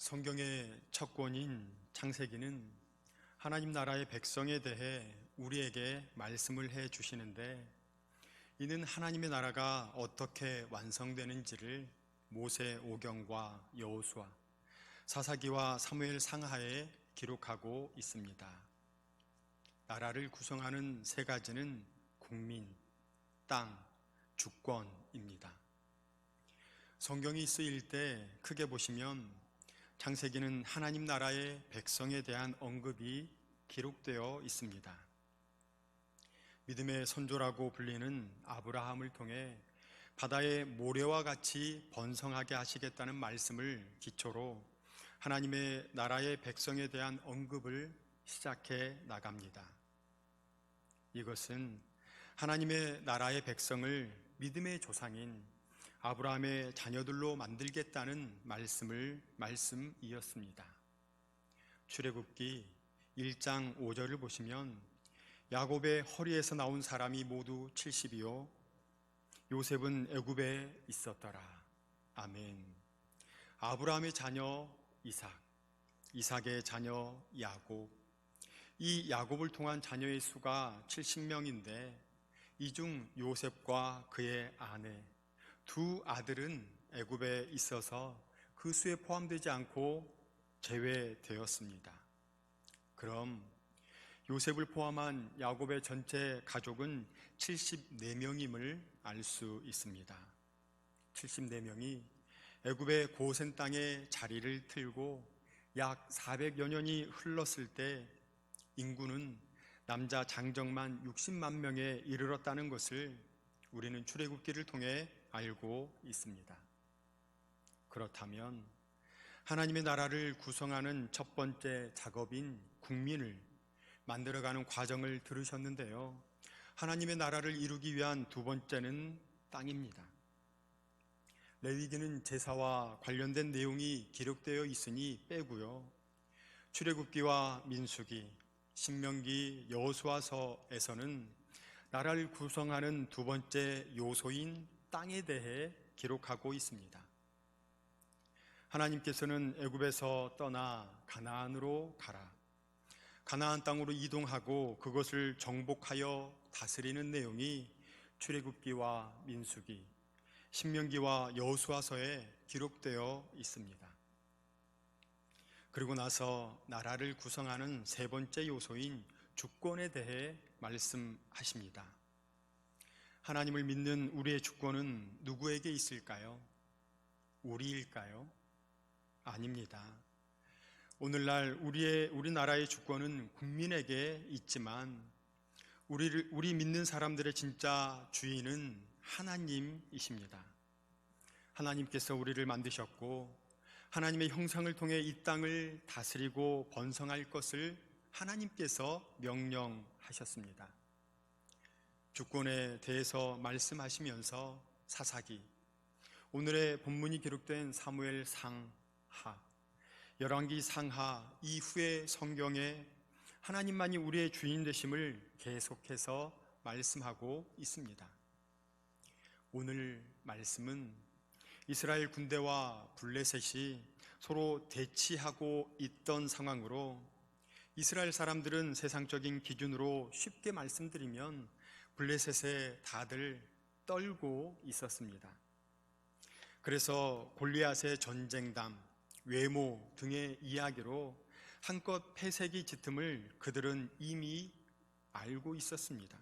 성경의 첫 권인 창세기는 하나님 나라의 백성에 대해 우리에게 말씀을 해 주시는데, 이는 하나님의 나라가 어떻게 완성되는지를 모세 오경과 여호수아, 사사기와 사무엘 상하에 기록하고 있습니다. 나라를 구성하는 세 가지는 국민, 땅, 주권입니다. 성경이 쓰일 때 크게 보시면 창세기는 하나님 나라의 백성에 대한 언급이 기록되어 있습니다. 믿음의 선조라고 불리는 아브라함을 통해 바다의 모래와 같이 번성하게 하시겠다는 말씀을 기초로 하나님의 나라의 백성에 대한 언급을 시작해 나갑니다. 이것은 하나님의 나라의 백성을 믿음의 조상인 아브라함의 자녀들로 만들겠다는 말씀이었습니다. 출애굽기 1장 5절을 보시면 야곱의 허리에서 나온 사람이 모두 70이요 요셉은 애굽에 있었더라. 아멘. 아브라함의 자녀 이삭, 이삭의 자녀 야곱, 이 야곱을 통한 자녀의 수가 70명인데 이 중 요셉과 그의 아내 두 아들은 애굽에 있어서 그 수에 포함되지 않고 제외되었습니다. 그럼 요셉을 포함한 야곱의 전체 가족은 74명임을 알 수 있습니다. 74명이 애굽의 고센 땅에 자리를 틀고 약 400여 년이 흘렀을 때 인구는 남자 장정만 60만 명에 이르렀다는 것을 우리는 출애굽기를 통해 알고 있습니다. 그렇다면 하나님의 나라를 구성하는 첫 번째 작업인 국민을 만들어가는 과정을 들으셨는데요, 하나님의 나라를 이루기 위한 두 번째는 땅입니다. 레위기는 제사와 관련된 내용이 기록되어 있으니 빼고요, 출애굽기와 민수기, 신명기, 여호수아서에서는 나라를 구성하는 두 번째 요소인 땅에 대해 기록하고 있습니다. 하나님께서는 애굽에서 떠나 가나안으로 가라, 가나안 땅으로 이동하고 그것을 정복하여 다스리는 내용이 출애굽기와 민수기, 신명기와 여호수아서에 기록되어 있습니다. 그리고 나서 나라를 구성하는 세 번째 요소인 주권에 대해 말씀하십니다. 하나님을 믿는 우리의 주권은 누구에게 있을까요? 우리일까요? 아닙니다. 오늘날 우리나라의 주권은 국민에게 있지만 우리 믿는 사람들의 진짜 주인은 하나님이십니다. 하나님께서 우리를 만드셨고 하나님의 형상을 통해 이 땅을 다스리고 번성할 것을 하나님께서 명령하셨습니다. 주권에 대해서 말씀하시면서 사사기, 오늘의 본문이 기록된 사무엘 상하, 열왕기 상하 이후의 성경에 하나님만이 우리의 주인 되심을 계속해서 말씀하고 있습니다. 오늘 말씀은 이스라엘 군대와 블레셋이 서로 대치하고 있던 상황으로 이스라엘 사람들은 세상적인 기준으로 쉽게 말씀드리면 블레셋에 다들 떨고 있었습니다. 그래서 골리앗의 전쟁담, 외모 등의 이야기로 한껏 패색이 짙음을 그들은 이미 알고 있었습니다.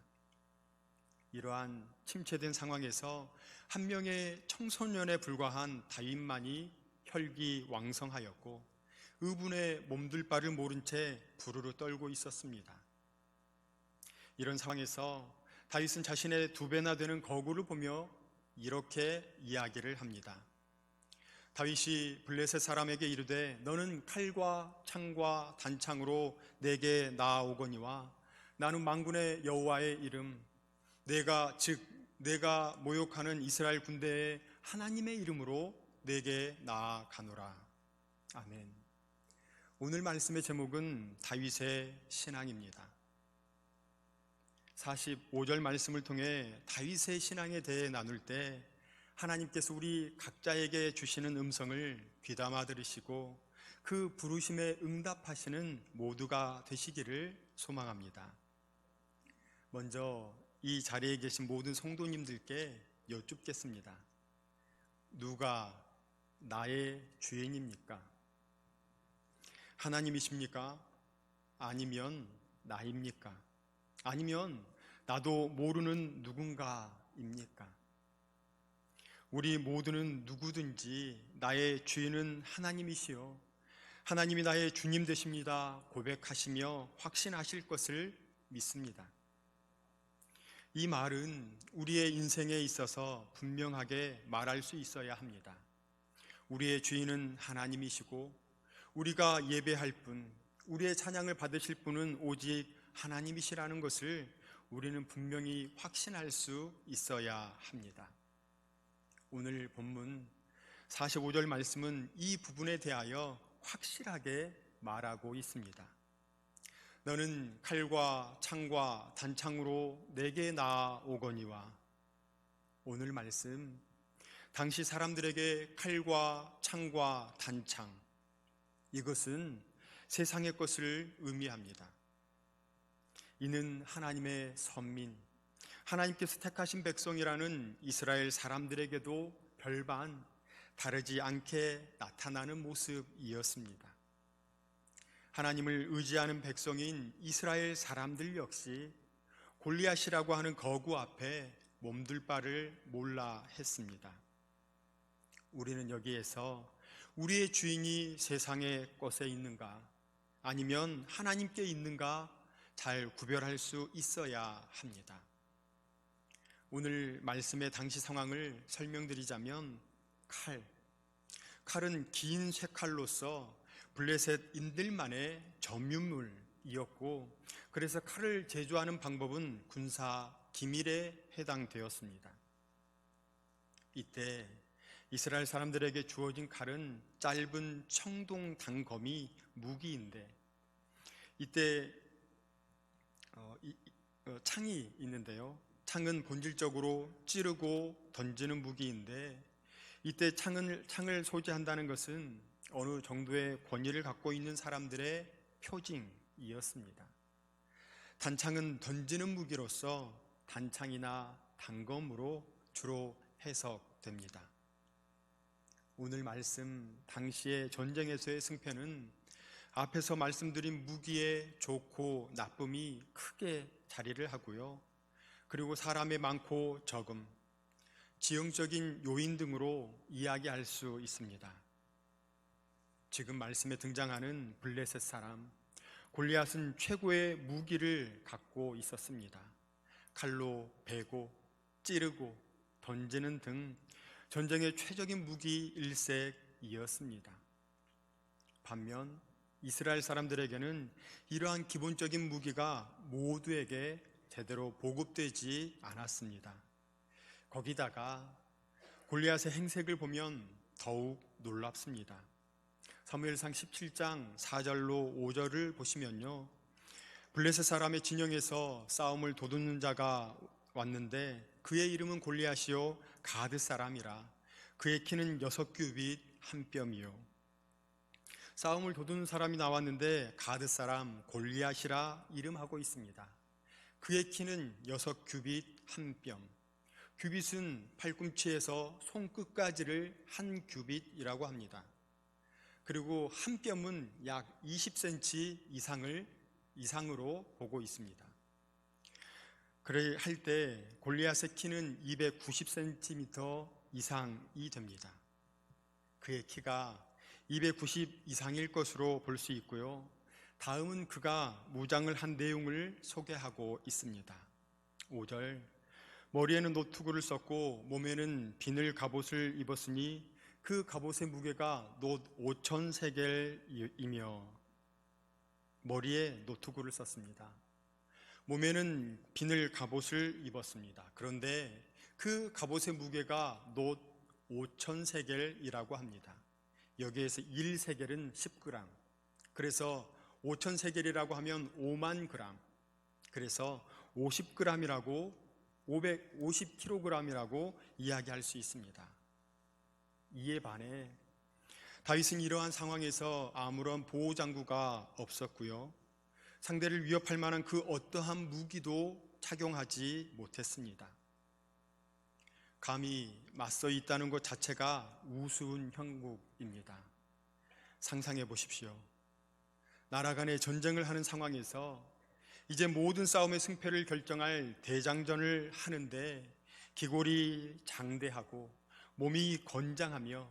이러한 침체된 상황에서 한 명의 청소년에 불과한 다윗만이 혈기왕성하였고 의분에 몸둘 바를 모른 채 부르르 떨고 있었습니다. 이런 상황에서 다윗은 자신의 2배나 되는 거구를 보며 이렇게 이야기를 합니다. 다윗이 블레셋 사람에게 이르되 너는 칼과 창과 단창으로 내게 나아오거니와 나는 만군의 여호와의 이름 내가 모욕하는 이스라엘 군대의 하나님의 이름으로 내게 나아가노라. 아멘. 오늘 말씀의 제목은 다윗의 신앙입니다. 45절 말씀을 통해 다윗의 신앙에 대해 나눌 때 하나님께서 우리 각자에게 주시는 음성을 귀담아 들으시고 그 부르심에 응답하시는 모두가 되시기를 소망합니다. 먼저 이 자리에 계신 모든 성도님들께 여쭙겠습니다. 누가 나의 주인입니까? 하나님이십니까? 아니면 나입니까? 아니면 나도 모르는 누군가입니까? 우리 모두는 누구든지 나의 주인은 하나님이시요 하나님이 나의 주님 되십니다 고백하시며 확신하실 것을 믿습니다. 이 말은 우리의 인생에 있어서 분명하게 말할 수 있어야 합니다. 우리의 주인은 하나님이시고 우리가 예배할 분, 우리의 찬양을 받으실 분은 오직 하나님이시라는 것을 우리는 분명히 확신할 수 있어야 합니다. 오늘 본문 45절 말씀은 이 부분에 대하여 확실하게 말하고 있습니다. 너는 칼과 창과 단창으로 내게 나아오거니와. 오늘 말씀, 당시 사람들에게 칼과 창과 단창, 이것은 세상의 것을 의미합니다. 이는 하나님의 선민, 하나님께서 택하신 백성이라는 이스라엘 사람들에게도 별반 다르지 않게 나타나는 모습이었습니다. 하나님을 의지하는 백성인 이스라엘 사람들 역시 골리앗이라고 하는 거구 앞에 몸둘 바를 몰라 했습니다. 우리는 여기에서 우리의 주인이 세상의 것에 있는가 아니면 하나님께 있는가 잘 구별할 수 있어야 합니다. 오늘 말씀의 당시 상황을 설명드리자면 칼은 긴 쇠칼로서 블레셋인들만의 점유물이었고 그래서 칼을 제조하는 방법은 군사 기밀에 해당되었습니다. 이때 이스라엘 사람들에게 주어진 칼은 짧은 청동 단검이 무기인데 이때 창이 있는데요. 창은 본질적으로 찌르고 던지는 무기인데 이때 창을 소지한다는 것은 어느 정도의 권위를 갖고 있는 사람들의 표징이었습니다. 단창은 던지는 무기로서 단창이나 단검으로 주로 해석됩니다. 오늘 말씀 당시의 전쟁에서의 승패는 앞에서 말씀드린 무기의 좋고 나쁨이 크게 자리를 하고요. 그리고 사람의 많고 적음, 지형적인 요인 등으로 이야기할 수 있습니다. 지금 말씀에 등장하는 블레셋 사람 골리앗은 최고의 무기를 갖고 있었습니다. 칼로 베고 찌르고 던지는 등 전쟁의 최적인 무기 일색이었습니다. 반면 이스라엘 사람들에게는 이러한 기본적인 무기가 모두에게 제대로 보급되지 않았습니다. 거기다가 골리앗의 행색을 보면 더욱 놀랍습니다. 사무엘상 17장 4절로 5절을 보시면요, 블레셋 사람의 진영에서 싸움을 도두는 자가 왔는데 그의 이름은 골리앗이요 가드 사람이라. 그의 키는 6규빗 1뼘이요. 싸움을 도두는 사람이 나왔는데 가드 사람 골리앗이라 이름하고 있습니다. 그의 키는 6규빗 1뼘. 규빗은 팔꿈치에서 손끝까지를 1규빗이라고 합니다. 그리고 1뼘은 약 20cm 이상으로 보고 있습니다. 그래 할 때 골리앗의 키는 290cm 이상이 됩니다. 그의 키가 290 이상일 것으로 볼 수 있고요. 다음은 그가 무장을 한 내용을 소개하고 있습니다. 5절, 머리에는 노투구를 썼고 몸에는 비늘 갑옷을 입었으니 그 갑옷의 무게가 놋 5,000세겔이며. 머리에 노투구를 썼습니다. 몸에는 비늘 갑옷을 입었습니다. 그런데 그 갑옷의 무게가 놋 5,000세겔이라고 합니다. 여기에서 1세겔은 10g, 그래서 5,000세겔이라고 하면 5만 g, 그래서 50g이라고 550kg이라고 이야기할 수 있습니다. 이에 반해 다윗은 이러한 상황에서 아무런 보호장구가 없었고요, 상대를 위협할 만한 그 어떠한 무기도 착용하지 못했습니다. 감히 맞서 있다는 것 자체가 우스운 형국입니다. 상상해 보십시오. 나라 간의 전쟁을 하는 상황에서 이제 모든 싸움의 승패를 결정할 대장전을 하는데 기골이 장대하고 몸이 건장하며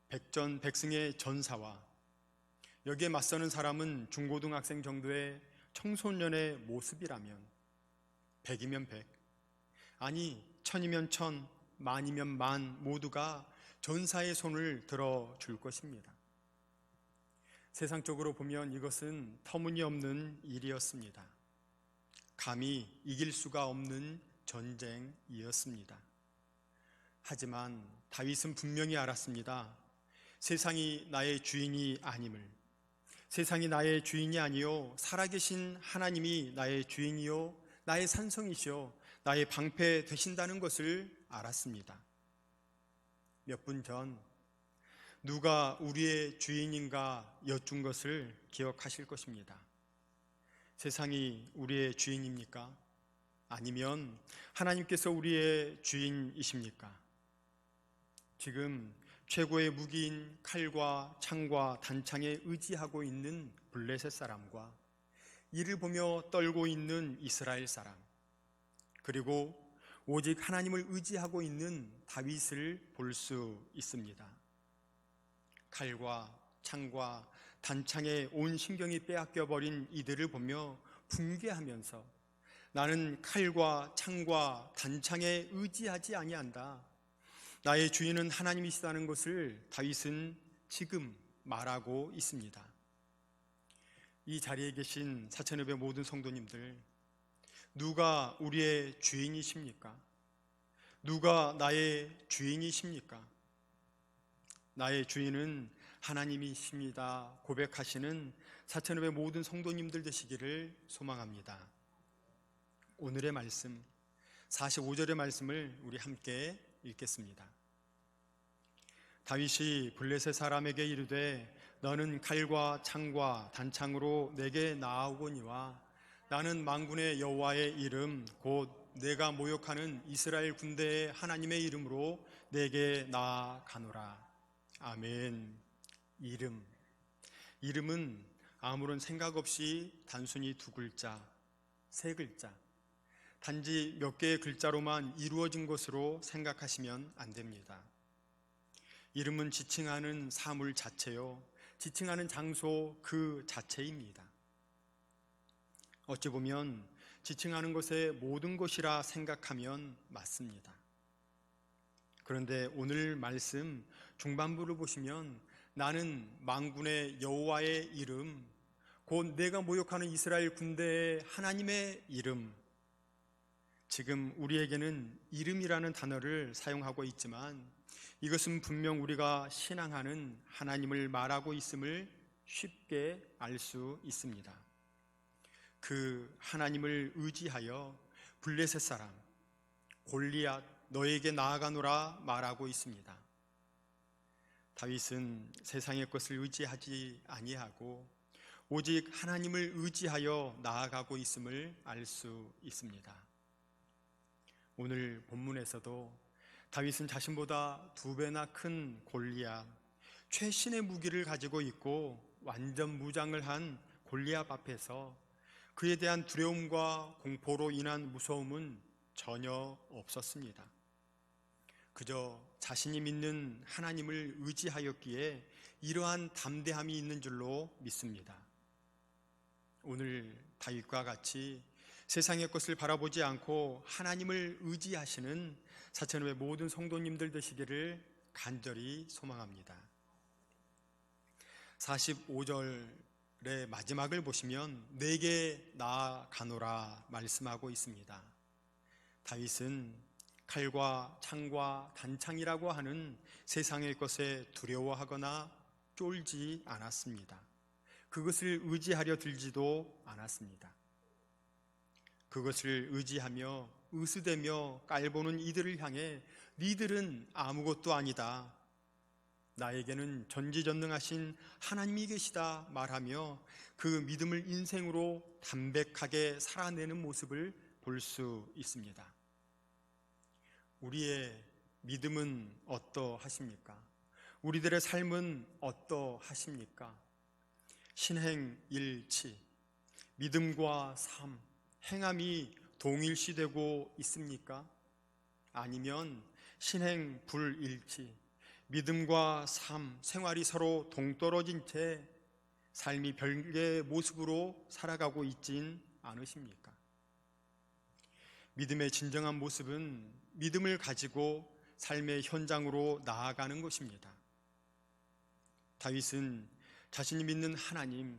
백전백승의 전사와 여기에 맞서는 사람은 중고등학생 정도의 청소년의 모습이라면 100이면 100, 아니 1000이면 1000, 만이면 만 모두가 전사의 손을 들어줄 것입니다. 세상적으로 보면 이것은 터무니없는 일이었습니다. 감히 이길 수가 없는 전쟁이었습니다. 하지만 다윗은 분명히 알았습니다. 세상이 나의 주인이 아님을, 세상이 나의 주인이 아니요 살아계신 하나님이 나의 주인이요 나의 산성이시요 나의 방패 되신다는 것을 알았습니다. 몇 분 전 누가 우리의 주인인가 여쭌 것을 기억하실 것입니다. 세상이 우리의 주인입니까? 아니면 하나님께서 우리의 주인이십니까? 지금 최고의 무기인 칼과 창과 단창에 의지하고 있는 블레셋 사람과 이를 보며 떨고 있는 이스라엘 사람, 그리고 오직 하나님을 의지하고 있는 다윗을 볼 수 있습니다. 칼과 창과 단창에 온 신경이 빼앗겨버린 이들을 보며 붕괴하면서 나는 칼과 창과 단창에 의지하지 아니한다, 나의 주인은 하나님이시다는 것을 다윗은 지금 말하고 있습니다. 이 자리에 계신 사천읍의 모든 성도님들, 누가 우리의 주인이십니까? 누가 나의 주인이십니까? 나의 주인은 하나님이십니다 고백하시는 사천읍의 모든 성도님들 되시기를 소망합니다. 오늘의 말씀 45절의 말씀을 우리 함께 읽겠습니다. 다윗이 블레셋 사람에게 이르되 너는 칼과 창과 단창으로 내게 나아오거니와 나는 만군의 여호와의 이름 곧 내가 모욕하는 이스라엘 군대의 하나님의 이름으로 내게 나아가노라. 아멘. 이름은 아무런 생각 없이 단순히 두 글자, 세 글자, 단지 몇 개의 글자로만 이루어진 것으로 생각하시면 안 됩니다. 이름은 지칭하는 사물 자체요, 지칭하는 장소 그 자체입니다. 어찌 보면 지칭하는 것의 모든 것이라 생각하면 맞습니다. 그런데 오늘 말씀 중반부를 보시면 나는 만군의 여호와의 이름 곧 내가 모욕하는 이스라엘 군대의 하나님의 이름, 지금 우리에게는 이름이라는 단어를 사용하고 있지만 이것은 분명 우리가 신앙하는 하나님을 말하고 있음을 쉽게 알 수 있습니다. 그 하나님을 의지하여 블레셋 사람 골리앗 너에게 나아가노라 말하고 있습니다. 다윗은 세상의 것을 의지하지 아니하고 오직 하나님을 의지하여 나아가고 있음을 알 수 있습니다. 오늘 본문에서도 다윗은 자신보다 2배나 큰 골리앗, 최신의 무기를 가지고 있고 완전 무장을 한 골리앗 앞에서 그에 대한 두려움과 공포로 인한 무서움은 전혀 없었습니다. 그저 자신이 믿는 하나님을 의지하였기에 이러한 담대함이 있는 줄로 믿습니다. 오늘 다윗과 같이 세상의 것을 바라보지 않고 하나님을 의지하시는 사천읍의 모든 성도님들 되시기를 간절히 소망합니다. 45절의 마지막을 보시면 내게 나아가노라 말씀하고 있습니다. 다윗은 칼과 창과 단창이라고 하는 세상의 것에 두려워하거나 쫄지 않았습니다. 그것을 의지하려 들지도 않았습니다. 그것을 의지하며 으스대며 깔보는 이들을 향해 니들은 아무것도 아니다, 나에게는 전지전능하신 하나님이 계시다 말하며 그 믿음을 인생으로 담백하게 살아내는 모습을 볼 수 있습니다. 우리의 믿음은 어떠하십니까? 우리들의 삶은 어떠하십니까? 신행 일치, 믿음과 삶, 행함이 동일시되고 있습니까? 아니면 신행 불일치, 믿음과 삶, 생활이 서로 동떨어진 채 삶이 별개의 모습으로 살아가고 있진 않으십니까? 믿음의 진정한 모습은 믿음을 가지고 삶의 현장으로 나아가는 것입니다. 다윗은 자신이 믿는 하나님,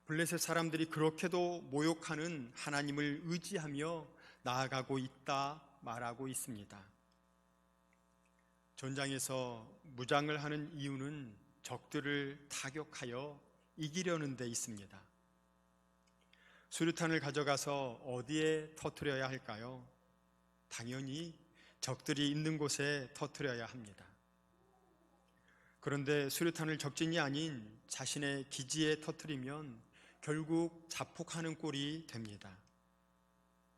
블레셋 사람들이 그렇게도 모욕하는 하나님을 의지하며 나아가고 있다 말하고 있습니다. 전장에서 무장을 하는 이유는 적들을 타격하여 이기려는 데 있습니다. 수류탄을 가져가서 어디에 터뜨려야 할까요? 당연히 적들이 있는 곳에 터뜨려야 합니다. 그런데 수류탄을 적진이 아닌 자신의 기지에 터뜨리면 결국 자폭하는 꼴이 됩니다.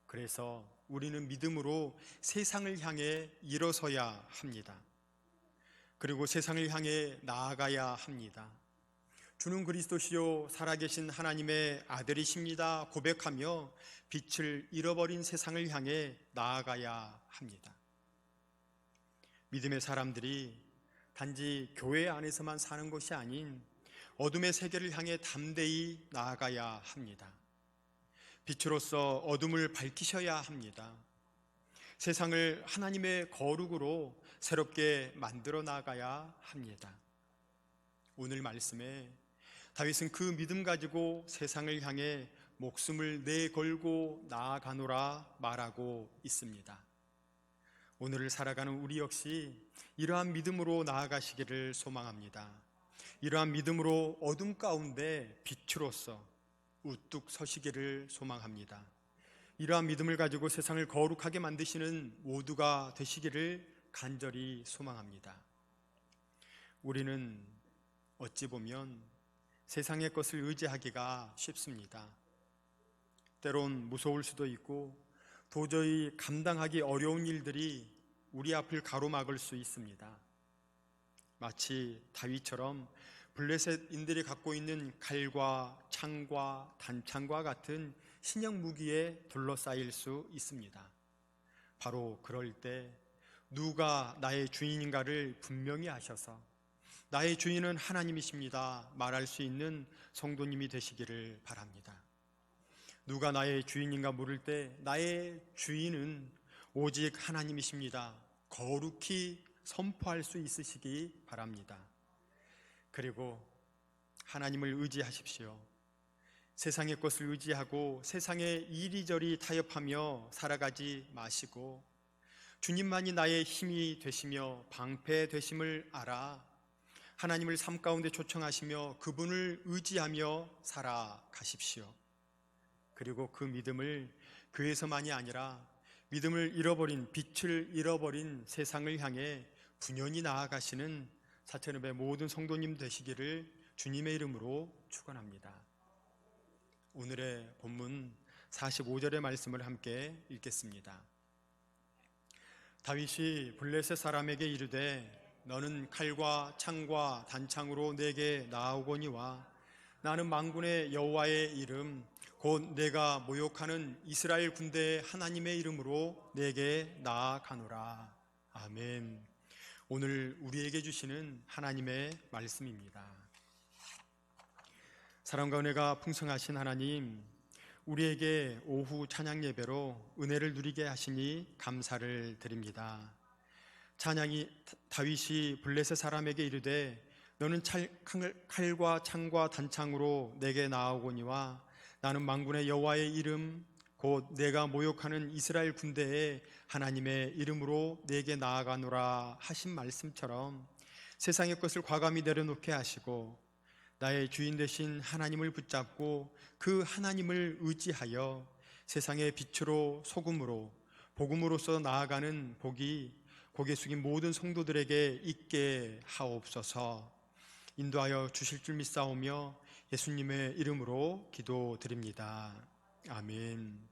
그래서 우리는 믿음으로 세상을 향해 일어서야 합니다. 그리고 세상을 향해 나아가야 합니다. 주는 그리스도시요 살아계신 하나님의 아들이십니다 고백하며 빛을 잃어버린 세상을 향해 나아가야 합니다. 믿음의 사람들이 단지 교회 안에서만 사는 것이 아닌 어둠의 세계를 향해 담대히 나아가야 합니다. 빛으로서 어둠을 밝히셔야 합니다. 세상을 하나님의 거룩으로 새롭게 만들어 나가야 합니다. 오늘 말씀에 다윗은 그 믿음 가지고 세상을 향해 목숨을 내걸고 나아가노라 말하고 있습니다. 오늘을 살아가는 우리 역시 이러한 믿음으로 나아가시기를 소망합니다. 이러한 믿음으로 어둠 가운데 빛으로서 우뚝 서시기를 소망합니다. 이러한 믿음을 가지고 세상을 거룩하게 만드시는 모두가 되시기를 간절히 소망합니다. 우리는 어찌 보면 세상의 것을 의지하기가 쉽습니다. 때론 무서울 수도 있고 도저히 감당하기 어려운 일들이 우리 앞을 가로막을 수 있습니다. 마치 다윗처럼 블레셋인들이 갖고 있는 칼과 창과 단창과 같은 신형 무기에 둘러싸일 수 있습니다. 바로 그럴 때 누가 나의 주인인가를 분명히 아셔서 나의 주인은 하나님이십니다 말할 수 있는 성도님이 되시기를 바랍니다. 누가 나의 주인인가 물을 때 나의 주인은 오직 하나님이십니다 거룩히 선포할 수 있으시기 바랍니다. 그리고 하나님을 의지하십시오. 세상의 것을 의지하고 세상에 이리저리 타협하며 살아가지 마시고 주님만이 나의 힘이 되시며 방패 되심을 알아 하나님을 삶 가운데 초청하시며 그분을 의지하며 살아가십시오. 그리고 그 믿음을 교회에서만이 아니라 믿음을 잃어버린, 빛을 잃어버린 세상을 향해 분연히 나아가시는 사천읍의 모든 성도님 되시기를 주님의 이름으로 축원합니다. 오늘의 본문 45절의 말씀을 함께 읽겠습니다. 다윗이 블레셋 사람에게 이르되 너는 칼과 창과 단창으로 내게 나아오거니와 나는 만군의 여호와의 이름 곧 내가 모욕하는 이스라엘 군대의 하나님의 이름으로 내게 나아가노라. 아멘. 오늘 우리에게 주시는 하나님의 말씀입니다. 사랑과 은혜가 풍성하신 하나님, 우리에게 오후 찬양 예배로 은혜를 누리게 하시니 감사를 드립니다. 찬양이 다윗이 블레셋 사람에게 이르되 너는 칼과 창과 단창으로 내게 나아오거니와 나는 만군의 여호와의 이름 곧 내가 모욕하는 이스라엘 군대의 하나님의 이름으로 내게 나아가노라 하신 말씀처럼 세상의 것을 과감히 내려놓게 하시고 나의 주인 되신 하나님을 붙잡고 그 하나님을 의지하여 세상의 빛으로 소금으로 복음으로서 나아가는 복이 고개 숙인 모든 성도들에게 있게 하옵소서. 인도하여 주실 줄 믿사오며 예수님의 이름으로 기도드립니다. 아멘.